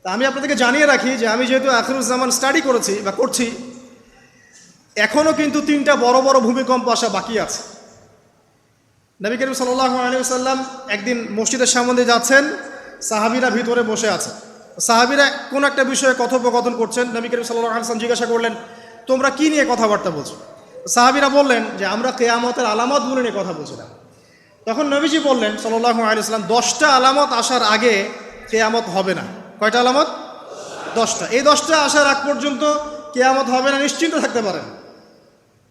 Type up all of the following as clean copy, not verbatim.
তা আমি আপনাদেরকে জানিয়ে রাখি যে আমি যেহেতু আখিরুজ্জামান স্টাডি করেছি বা করছি, এখনও কিন্তু 3টা বড় বড় ভূমিকম্প আসা বাকি আছে। নবী করিম সাল্লাল্লাহু আলাইহি ওয়াসাল্লাম একদিন মসজিদের সামনে দিয়ে যাচ্ছেন, সাহাবীরা ভিতরে বসে আছে। সাহাবীরা কোন একটা বিষয়ে কথোপকথন করছেন। নবী করিম সাল্লাল্লাহু আলাইহি ওয়াসাল্লাম জিজ্ঞাসা করলেন, তোমরা কি নিয়ে কথাবার্তা বলছো? সাহাবীরা বললেন যে আমরা কিয়ামতের আলামতগুলো নিয়ে কথা বলছিলাম। তখন নবীজি বললেন সাল্লাল্লাহু আলাইহি ওয়াসাল্লাম, 10টা আলামত আসার আগে কিয়ামত হবে না। কয়টা আলামত? 10টা। এই 10টা আসার আগ পর্যন্ত কিয়ামত হবে না, নিশ্চিন্ত থাকতে পারেন।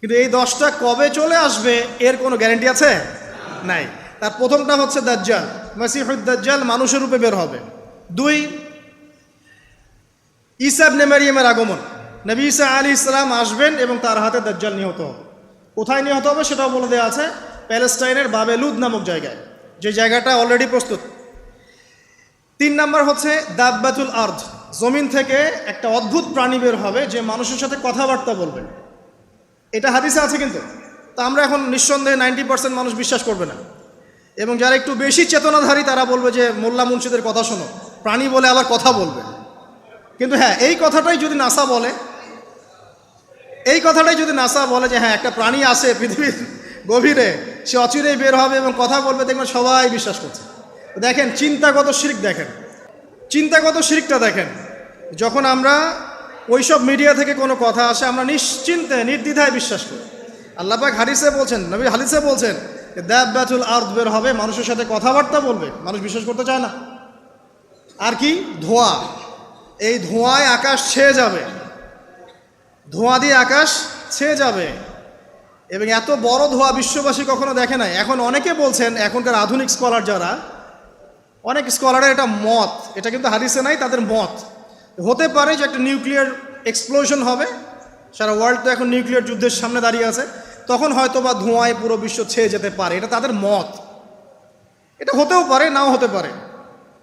কিন্তু এই 10টা কবে চলে আসবে এর কোনো গ্যারান্টি আছে? নাই। তার প্রথমটা হচ্ছে দাজ্জাল, মাসিহুদ দাজ্জাল মানুষের রূপে বের হবে। 2, ঈসা ইবনে মারইয়ামের আগমন। নবী ঈসা আলাইহিস সালাম আসবেন এবং তার হাতে দাজ্জাল নিহত হবে। কোথায় নিহত হবে সেটাও বলে দেওয়া আছে, প্যালেস্টাইনের বাবেলুদ নামক জায়গায়, যে জায়গাটা অলরেডি প্রস্তুত। 3 নাম্বার হচ্ছে দাব্বাতুল আরদ, জমিন থেকে একটা অদ্ভুত প্রাণী বের হবে যে মানুষের সাথে কথাবার্তা বলবে। এটা হাদিসে আছে কিন্তু, তা আমরা এখন নিঃসন্দেহে 90% মানুষ বিশ্বাস করবে না। এবং যারা একটু বেশি চেতনাধারী তারা বলবে যে মোল্লা মুন্সিদের কথা শোনো, প্রাণী বলে আবার কথা বলবে। কিন্তু হ্যাঁ, এই কথাটাই যদি নাসা বলে, যে হ্যাঁ একটা প্রাণী আছে পৃথিবীর গভীরে, সে অচিরেই বের হবে এবং কথা বলবে, দেখবেন সবাই বিশ্বাস করছে। দেখেন চিন্তাগত শিরক, চিন্তাগত শিরকটা দেখেন। যখন আমরা ওইসব মিডিয়া থেকে কোনো কথা আসে আমরা নিশ্চিন্তে নির্দ্বিধায় বিশ্বাস করি। আল্লাহ পাক হাদিসে বলছেন, নবী হাদিসে বলছেন দাব্বাতুল আরদ বের হবে, মানুষের সাথে কথাবার্তা বলবে, মানুষ বিশ্বাস করতে চায় না। আর কি? ধোঁয়া, এই ধোঁয়ায় আকাশ ছেয়ে যাবে, ধোঁয়া দিয়ে আকাশ ছেয়ে যাবে। এবং এত বড় ধোঁয়া বিশ্ববাসী কখনো দেখে নাই। এখন অনেকে বলছেন, এখনকার আধুনিক স্কলার যারা, অনেক স্কলারের এটা মত, এটা কিন্তু হাদিসে নাই, তাদের মত হতে পারে যে একটা নিউক্লিয়ার এক্সপ্লোশন হবে। সারা ওয়ার্ল্ড তো এখন নিউক্লিয়ার যুদ্ধের সামনে দাঁড়িয়ে আছে, তখন হয়তো বা ধোঁয়ায় পুরো বিশ্ব ছেয়ে যেতে পারে, এটা তাদের মত। এটা হতেও পারে, নাও হতে পারে,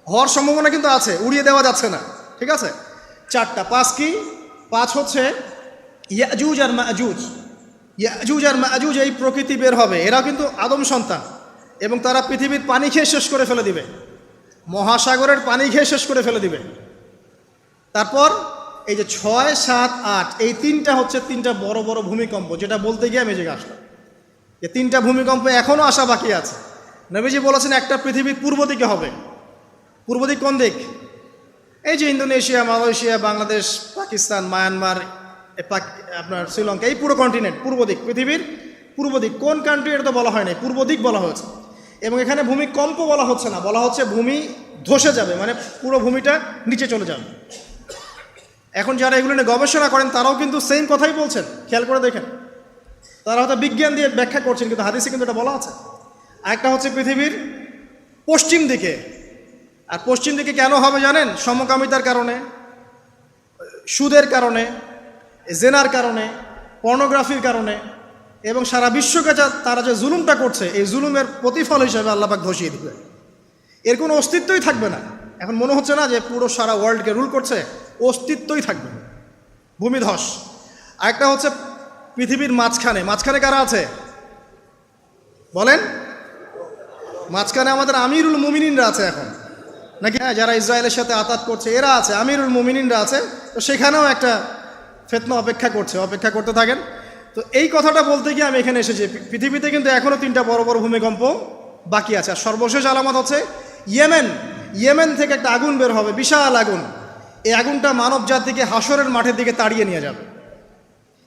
হওয়ার সম্ভাবনা কিন্তু আছে, উড়িয়ে দেওয়া যাচ্ছে না। ঠিক আছে, 4টা। 5 কি? 5 হচ্ছে ইয়াজুজ আর মাজুজ। ইয়াজুজ আর মাজুজ এই প্রকৃতি বের হবে, এরা কিন্তু আদম সন্তান এবং তারা পৃথিবীর পানি খেয়ে শেষ করে ফেলে দিবে, মহাসাগরের পানি খেয়ে শেষ করে ফেলে দিবে। তারপর এই যে 6, 7, 8 এই 3টা হচ্ছে 3টা বড় বড় ভূমিকম্প, যেটা বলতে গিয়ে আমি জেগে আসলাম। এই 3টা ভূমিকম্প এখনও আসা বাকি আছে। নবীজি বলেছেন একটা পৃথিবীর পূর্ব দিকে হবে। পূর্ব দিক কোন দিক? এই যে Indonesia, Malaysia, Bangladesh, Pakistan, Myanmar, আপনার শ্রীলঙ্কা, এই পুরো কন্টিনেন্ট পূর্ব দিক, পৃথিবীর পূর্ব দিক। কোন কান্ট্রি এটা তো বলা হয় না, পূর্ব দিক বলা হয়েছে। এবং এখানে ভূমিকম্প বলা হচ্ছে না, বলা হচ্ছে ভূমি ধসে যাবে, মানে পুরো ভূমিটা নিচে চলে যাবে। এখন যারা এগুলো নিয়ে গবেষণা করেন তারাও কিন্তু সেম কথাই বলছেন, খেয়াল করে দেখেন। তারা হয়তো বিজ্ঞান দিয়ে ব্যাখ্যা করছেন, কিন্তু হাদিসে কিন্তু এটা বলা আছে। আরেকটা হচ্ছে পৃথিবীর পশ্চিম দিকে। আর পশ্চিম দিকে কেন হবে জানেন? সমকামিতার কারণে, সুদের কারণে, জেনার কারণে, পর্নোগ্রাফির কারণে, এবং সারা বিশ্বকে তারা যে জুলুমটা করছে, এই জুলুমের প্রতিফল হিসেবে আল্লাহ পাক ধসিয়ে দিবে। এর কোনো অস্তিত্বই থাকবে না। এখন মনে হচ্ছে না যে পুরো সারা ওয়ার্ল্ডকে রুল করছে, অস্তিত্বই থাকবে না, ভূমিধস। আরেকটা হচ্ছে পৃথিবীর মাঝখানে কারা আছে বলেন? মাঝখানে আমাদের আমিরুল মুমিনিনরা আছে এখন, নাকি? হ্যাঁ, যারা ইসরায়েলের সাথে আতাত করছে এরা আছে, আমিরুল মুমিনিনরা আছে। তো সেখানেও একটা ফিতনা অপেক্ষা করতে থাকেন। তো এই কথাটা বলতে গিয়ে আমি এখানে এসেছি। পৃথিবীতে কিন্তু এখনও 3টা বড় বড় ভূমিকম্প বাকি আছে। আর সর্বশেষ আলামত হচ্ছে ইয়েমেন থেকে একটা আগুন বের হবে, বিশাল আগুন। এই আগুনটা মানব জাতিকে হাসরের মাঠের দিকে তাড়িয়ে নিয়ে যাবে।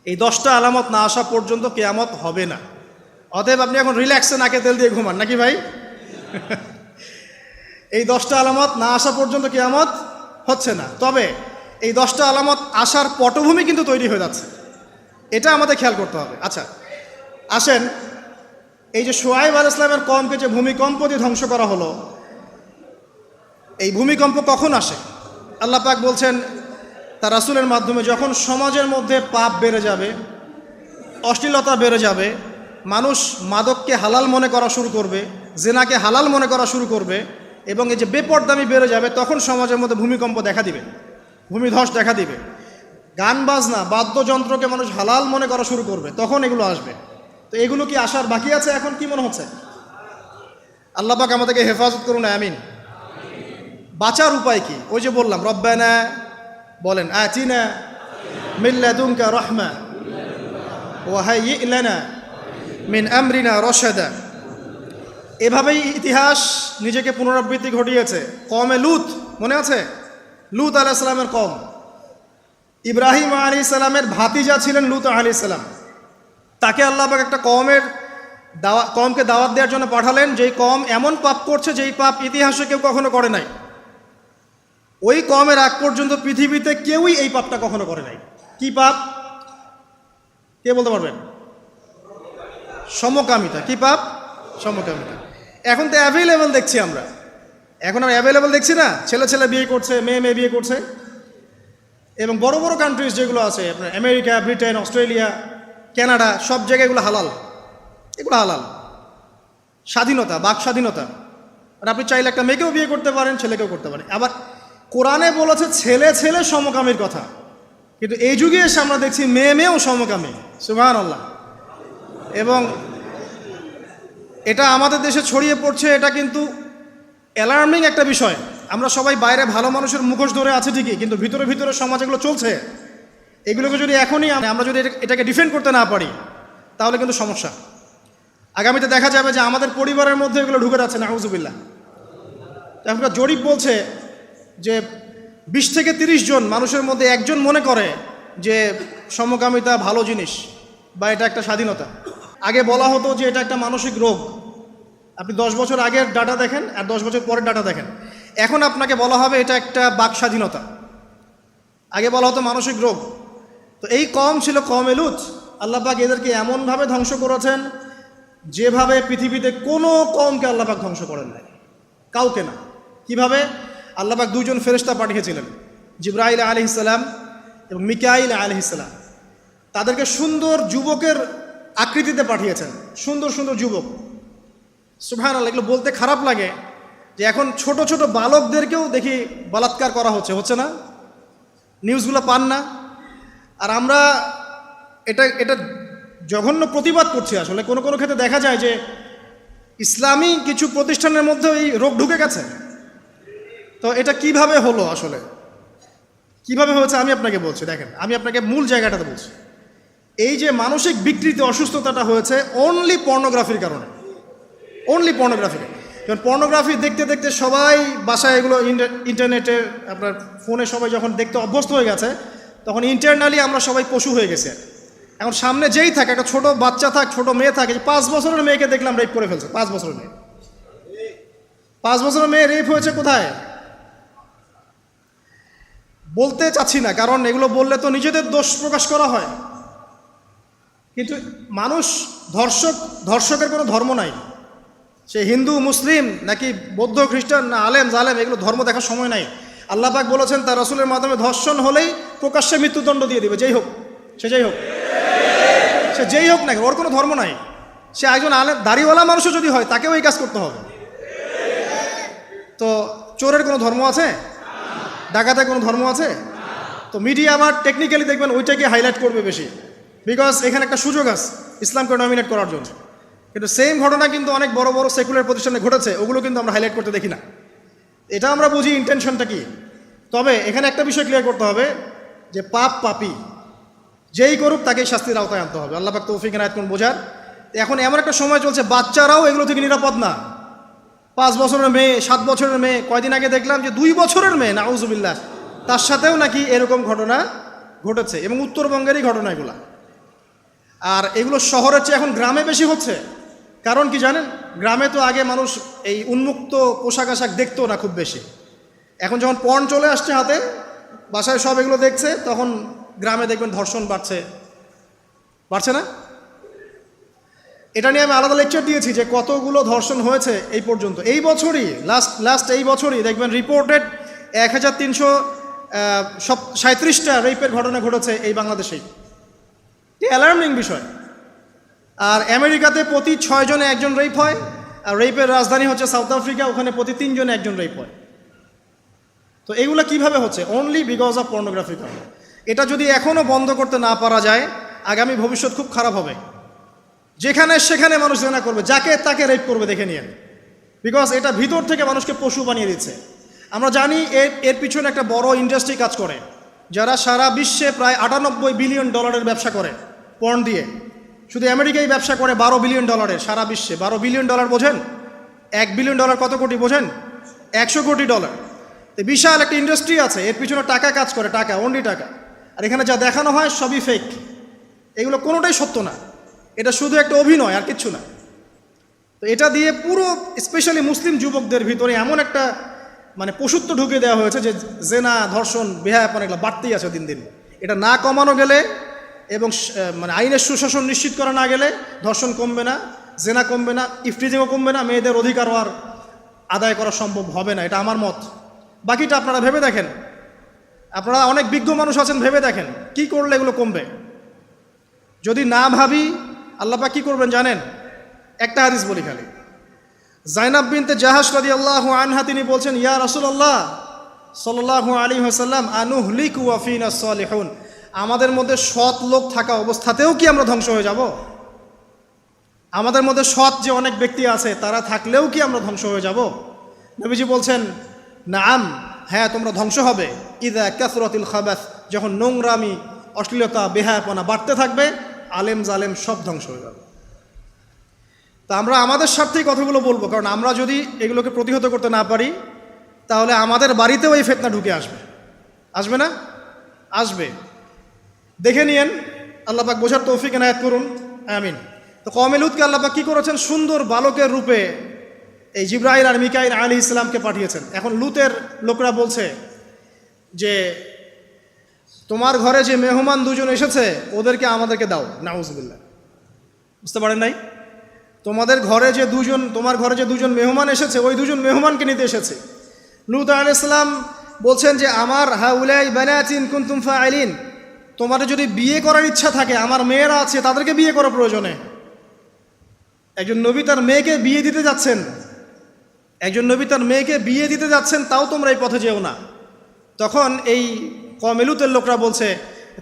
এই 10টা আলামত না আসা পর্যন্ত কিয়ামত হবে না। অতএব আপনি এখন রিল্যাক্সে নাকে তেল দিয়ে ঘুমান, নাকি ভাই? এই 10টা আলামত না আসা পর্যন্ত কিয়ামত হচ্ছে না। তবে এই 10টা আলামত আসার পটভূমি কিন্তু তৈরি হয়ে যাচ্ছে, এটা আমাদের খেয়াল করতে হবে। আচ্ছা আসেন, এই যে শুআয়ব আলাইহিস সালামের কওমকে যে ভূমিকম্প দিয়ে ধ্বংস করা হলো, এই ভূমিকম্প কখন আসে? আল্লাহ পাক বলছেন তার রাসূলের মাধ্যমে, যখন সমাজের মধ্যে পাপ বেড়ে যাবে, অশ্লীলতা বেড়ে যাবে, মানুষ মাদককে হালাল মনে করা শুরু করবে, জেনাকে হালাল মনে করা শুরু করবে, এবং এই যে বেপরদামি বেড়ে যাবে, তখন সমাজের মধ্যে ভূমিকম্প দেখা দিবে, ভূমিধস দেখা দিবে। গান বাজনা, বাদ্যযন্ত্রকে মানুষ হালাল মনে করা শুরু করবে, তখন এগুলো আসবে। তো এগুলো কি আসার বাকি আছে? এখন কি মনে হচ্ছে? আল্লাহ পাক আমাদেরকে হেফাজত করুন, আমিন। বাঁচার উপায় কি? ওই যে বললাম, রব্বানা বলেন, আতিনা মিন লাদুনকা রাহমা ওয়া হাইয়্ লানা মিন আমরিনা রশাদা। এভাবেই ইতিহাস নিজেকে পুনরাবৃত্তি ঘটিয়েছে। কওমে লূত, মনে আছে? লূত আলাইহিস সালামের কওম, ইব্রাহিম আলাইহিস সালামের ভাতিজা ছিলেন লূত আলাইহিস সালাম। তাকে আল্লাহ পাক একটা কওমকে দাওয়াত দেওয়ার জন্য পাঠালেন, যেই কওম এমন পাপ করছে যেই পাপ ইতিহাসে কেউ কখনো করে নাই। ওই কওমের আগ পর্যন্ত পৃথিবীতে কেউই এই পাপটা কখনো করে নাই। কি পাপ? কে বলতে পারবেন? সমকামিতা। কি পাপ? সমকামিতা। এখন তো অ্যাভেলেবল দেখছি আমরা, এখন আমরা অ্যাভেলেবল দেখছি না, ছেলে ছেলে বিয়ে করছে, মেয়ে মেয়ে বিয়ে করছে। এবং বড় বড় কান্ট্রিজ যেগুলো আছে আপনার আমেরিকা, ব্রিটেন, অস্ট্রেলিয়া, কানাডা, সব জায়গায় এগুলো হালাল। এগুলো হালাল, স্বাধীনতা, বাক স্বাধীনতা। আর আপনি চাইলে একটা মেয়েকেও বিয়ে করতে পারেন, ছেলেকেও করতে পারেন। আবার কোরআনে বলেছে ছেলে ছেলে সমকামীর কথা, কিন্তু এই যুগে এসে আমরা দেখছি মেয়ে মেয়েও সমকামী। সুবহানাল্লাহ। এবং এটা আমাদের দেশে ছড়িয়ে পড়ছে, এটা কিন্তু অ্যালার্মিং একটা বিষয়। আমরা সবাই বাইরে ভালো মানুষের মুখোশ ধরে আছে ঠিকই, কিন্তু ভিতরে ভিতরে সমাজ এগুলো চলছে। এগুলোকে যদি এখনই আমরা যদি এটাকে ডিফেন্ড করতে না পারি, তাহলে কিন্তু সমস্যা। আগামীতে দেখা যাবে যে আমাদের পরিবারের মধ্যে এগুলো ঢুকে যাচ্ছে, নাউজুবিল্লাহ। এখনকার জরিপ বলছে যে 20 থেকে 30 জন মানুষের মধ্যে একজন মনে করে যে সমকামিতা ভালো জিনিস বা এটা একটা স্বাধীনতা। আগে বলা হতো যে এটা একটা মানসিক রোগ। আপনি 10 বছর আগের ডাটা দেখেন আর 10 বছর পরের ডাটা দেখেন, এখন আপনাকে বলা হবে এটা একটা বাক স্বাধীনতা। আগে বলা হতো মানসিক রোগ। তো এই কওম ছিল কওমে লূত। আল্লাহ পাক এদেরকে এমনভাবে ধ্বংস করেছেন যেভাবে পৃথিবীতে কোনো কওমকে আল্লাহ পাক ধ্বংস করেন নাই, কাউকে না। কিভাবে? আল্লাহ পাক 2 জন ফেরেশতা পাঠিয়েছিলেন, জিবরাইল আলাইহিস সালাম এবং মিকাইল আলাইহিস সালাম। তাদেরকে সুন্দর যুবকের আকৃতিতে পাঠিয়েছেন, সুন্দর সুন্দর যুবক। সুবহানাল্লাহ। এগুলো বলতে খারাপ লাগে যে এখন ছোট ছোট বালকদেরকেও দেখি বলাৎকার করা হচ্ছে না? নিউজগুলো পান না? আর আমরা এটা জঘন্য প্রতিবাদ করছি। আসলে কোনো কোনো ক্ষেত্রে দেখা যায় যে ইসলামী কিছু প্রতিষ্ঠানের মধ্যে এই রোগ ঢুকে গেছে। তো এটা কিভাবে হলো, আসলে কিভাবে হয়েছে আমি আপনাকে বলছি। দেখেন, আমি আপনাকে মূল জায়গাটাতে বলছি। এই যে মানসিক বিকৃতি, অসুস্থতাটা হয়েছে অনলি পর্নোগ্রাফির কারণে, অনলি পর্নোগ্রাফি। কারণ পর্নোগ্রাফি দেখতে দেখতে সবাই বাসায় এগুলো ইন্টারনেটে আপনার ফোনে সবাই যখন দেখতে অভ্যস্ত হয়ে গেছে, তখন ইন্টারনালি আমরা সবাই পশু হয়ে গেছে। এখন সামনে যেই থাকে, একটা ছোট বাচ্চা থাক, ছোট মেয়ে থাকে, 5 বছরের মেয়েকে দেখলাম রেপ করে ফেলছে। 5 বছরের মেয়ে, 5 বছরের মেয়ে রেপ হয়েছে কোথায়? বলতে চাচ্ছি না, কারণ এগুলো বললে তো নিজেদের দোষ প্রকাশ করা হয়। কিন্তু মানুষ ধর্ষকের কোনো ধর্ম নাই। সে হিন্দু, মুসলিম, নাকি বৌদ্ধ, খ্রিস্টান, না আলেম জালেম, এগুলো ধর্ম দেখার সময় নাই। আল্লাহ পাক বলেছেন তার রাসূলের মাধ্যমে ধর্ষণ হলেই প্রকাশ্যে মৃত্যুদণ্ড দিয়ে দিবে, যেই হোক, সে যেই হোক না, ওর কোনো ধর্ম নাই। সে একজন আলেম দাড়িওয়ালা মানুষও যদি হয়, তাকেও এই কাজ করতে হবে। তো চোরের কোনো ধর্ম আছে? ডাকাতের কোনো ধর্ম আছে? তো মিডিয়া আবার টেকনিক্যালি দেখবেন ওইটাকে হাইলাইট করবে বেশি, বিকজ এখানে একটা সুযোগ আছে ইসলামকে ডমিনেট করার জন্য। কিন্তু সেম ঘটনা কিন্তু অনেক বড় বড় সেকুলার প্রতিষ্ঠানে ঘটেছে, ওগুলো কিন্তু আমরা হাইলাইট করতে দেখি না। এটা আমরা বুঝি ইন্টেনশনটা কি। তবে এখানে একটা বিষয় ক্লিয়ার করতে হবে যে পাপ পাপী যেই করুক তাকেই শাস্তির আওতায় আনতে হবে। আল্লাহ পাক তৌফিক এনায়েত করুন বোঝার। এখন এমন একটা সময় চলছে, বাচ্চারাও এগুলো থেকে নিরাপদ না। 5 বছরের মেয়ে, 7 বছরের মেয়ে, কয়দিন আগে দেখলাম যে 2 বছরের মেয়ে, নাউজুবিল্লাহ, তার সাথেও নাকি এরকম ঘটনা ঘটেছে, এবং উত্তরবঙ্গেরই ঘটনা এগুলা। আর এগুলো শহরের চেয়ে এখন গ্রামে বেশি হচ্ছে। কারণ কি জানেন? গ্রামে তো আগে মানুষ এই উন্মুক্ত পোশাক আশাক দেখতো না খুব বেশি। এখন যখন পর্ন চলে আসছে হাতে, বাসায় সব এগুলো দেখছে, তখন গ্রামে দেখবেন ধর্ষণ বাড়ছে না? এটা নিয়ে আমি আলাদা লেকচার দিয়েছি যে কতগুলো ধর্ষণ হয়েছে এই পর্যন্ত। এই বছরই লাস্ট এই বছরই দেখবেন রিপোর্টেড 1337টা রেপের ঘটনা ঘটেছে এই বাংলাদেশেই। অ্যালার্মিং বিষয়। আর আমেরিকাতে প্রতি 6 জনে 1জন রেপ হয়, আর রেপের রাজধানী হচ্ছে সাউথ আফ্রিকা, ওখানে প্রতি 3 জনে 1জন রেপ হয়। তো এগুলো কিভাবে হচ্ছে? অনলি বিকজ অফ পর্নোগ্রাফি কারণে। এটা যদি এখনও বন্ধ করতে না পারা যায়, আগামী ভবিষ্যৎ খুব খারাপ হবে। যেখানে সেখানে মানুষ জেনা করবে, যাকে তাকে রেপ করবে, দেখে নিয়ে। বিকজ এটা ভিতর থেকে মানুষকে পশু বানিয়ে দিচ্ছে। আমরা জানি এর পিছনে একটা বড় ইন্ডাস্ট্রি কাজ করে, যারা সারা বিশ্বে প্রায় 98 বিলিয়ন ডলারের ব্যবসা করে পর্ন দিয়ে। শুধু আমেরিকায় ব্যবসা করে 12 বিলিয়ন ডলারের, সারা বিশ্বে 12 বিলিয়ন ডলার বোঝেন? 1 বিলিয়ন ডলার কত কোটি বোঝেন? 100 কোটি ডলার। তো বিশাল একটা ইন্ডাস্ট্রি আছে, এর পিছনে টাকা কাজ করে, টাকা, অনলি টাকা। আর এখানে যা দেখানো হয় সবই ফেক, এগুলো কোনোটাই সত্য না, এটা শুধু একটা অভিনয় আর কিচ্ছু না। তো এটা দিয়ে পুরো স্পেশালি মুসলিম যুবকদের ভিতরে এমন একটা মানে পশুত্ব ঢুকে দেওয়া হয়েছে যে জেনা, ধর্ষণ, বেহায়াপনা এগুলো বাড়তেই আছে দিন দিন। এটা না কমানো গেলে এবং মানে আইনের সুশাসন নিশ্চিত করা না গেলে ধর্ষণ কমবে না, জেনা কমবে না, ইফটিজিংও কমবে না, মেয়েদের অধিকারও আর আদায় করা সম্ভব হবে না। এটা আমার মত। বাকিটা আপনারা ভেবে দেখেন, আপনারা অনেক বিজ্ঞ মানুষ আছেন, ভেবে দেখেন কি করলে এগুলো কমবে। যদি না ভাবি আল্লাহ পাক কি করবেন জানেন? একটা হাদিস বলি খালি। জাইনাব বিনতে জাহাশ রাদিয়াল্লাহু আনহা তিনি বলছেন, ইয়া রাসূলুল্লাহ সাল্লাল্লাহু আলাইহি ওয়াসাল্লাম, আনুহলিকু ওয়া ফিনা সালিহুন, আমাদের মধ্যে সৎ লোক থাকা অবস্থাতেও কি আমরা ধ্বংস হয়ে যাব? আমাদের মধ্যে সৎ যে অনেক ব্যক্তি আছে তারা থাকলেও কি আমরা ধ্বংস হয়ে যাব? নবীজি বলছেন, নাআম, হ্যাঁ তোমরা ধ্বংস হবে। ইযা কাসরাতিল খাবাস, যখন নোংরামি, অশ্লীলতা, বেহায়াপনা বাড়তে থাকবে, আলেম জালেম সব ধ্বংস হয়ে যাবে। তা আমরা আমাদের স্বার্থেই কথাগুলো বলবো, কারণ আমরা যদি এগুলোকে প্রতিহত করতে না পারি তাহলে আমাদের বাড়িতেও এই ফিতনা ঢুকে আসবে। আসবে না? আসবে। দেখে নিয়েন, আল্লাহ পাক বোঝার তৌফিক এনায়েত করুন, আমিন। তো কওমে লূতকে আল্লাহ পাক কী করেছেন? সুন্দর বালকের রূপে এই জিবরাইল আর মিকাইল আলাইহিস সালামকে পাঠিয়েছেন। এখন লূতের লোকরা বলছে যে তোমার ঘরে যে মেহমান দুজন এসেছে ওদেরকে আমাদেরকে দাও। নাউজুবিল্লাহ, বুঝতে পারেন নাই? তোমার ঘরে যে দুজন মেহমান এসেছে ওই দুজন মেহমানকে নিতে এসেছে। লূত আলাইহিস সালাম বলছেন যে আমার হাউলাই বানাতিন কুনতুম ফাইলিন, তোমার যদি বিয়ে করার ইচ্ছা থাকে, আমার মেয়েরা আছে, তাদেরকে বিয়ে করা প্রয়োজনে। একজন নবী তার মেয়েকে বিয়ে দিতে যাচ্ছেন, তাও তোমরা এই পথে যেও না। তখন এই কওমে লূতের লোকরা বলছে,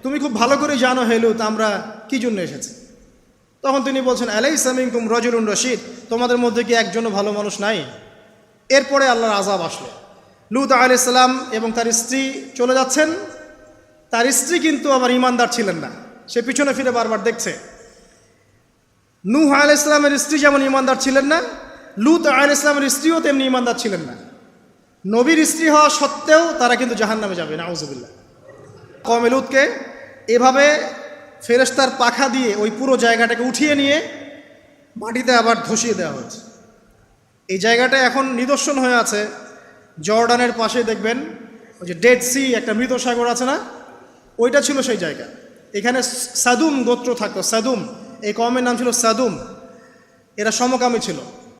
তুমি খুব ভালো করে জানো হে লূত আমরা কি জন্য এসেছি। তখন তিনি বলছেন, আলাইসা মিনকুম রাজুলুন রশিদ, তোমাদের মধ্যে কি একজনও ভালো মানুষ নাই? এরপরে আল্লাহর আযাব আসলো। লূত আলাইহিস সালাম এবং তার স্ত্রী চলে যাচ্ছেন। তার স্ত্রী কিন্তু আবার ঈমানদার ছিলেন না, সে পিছনে ফিরে বারবার দেখছে। নূহ আলাইহিস সালামের স্ত্রী যেমন ঈমানদার ছিলেন না, লূত আলাইহিস সালামের স্ত্রীও তেমনি ঈমানদার ছিলেন না। নবীর স্ত্রী হওয়া সত্ত্বেও তারা কিন্তু জাহান্নামে যাবে, নাউজুবিল্লাহ। কওমে লূতকে এভাবে ফেরেশতার পাখা দিয়ে ওই পুরো জায়গাটাকে উঠিয়ে নিয়ে মাটিতে আবার ধসিয়ে দেওয়া হয়েছে। এই জায়গাটা এখন নিদর্শন হয়ে আছে। জর্ডানের পাশে দেখবেন ওই যে ডেড সি, একটা মৃত সাগর আছে না, ওইটা ছিল সেই জায়গা। এখানে সাদুম গোত্র থাকতো, সাদুম, এই কওমের নাম ছিল সাদুম। এরা সমকামী ছিল।